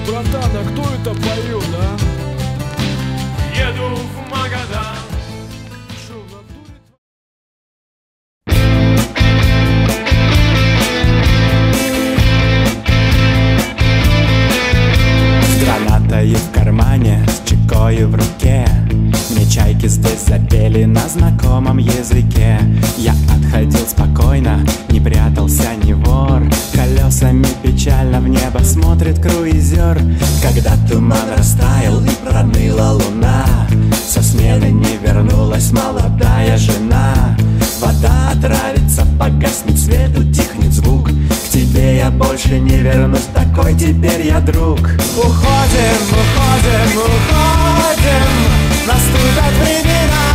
братан, а кто это поет, а? Еду в Магадан. Шо, в натуре? С гранатой в кармане, с чекою в руке, мне чайки здесь запели на знакомом языке. Я отходил спокойно, не прятался, не вор. Колесами печально в небо смотрит круизер. Когда туман растаял и проныла луна, со смены не вернулась молодая жена. Вода отравится, погаснет свет, утихнет звук. К тебе я больше не вернусь, такой теперь я друг. Уходим, уходим, уходим, наступят времена,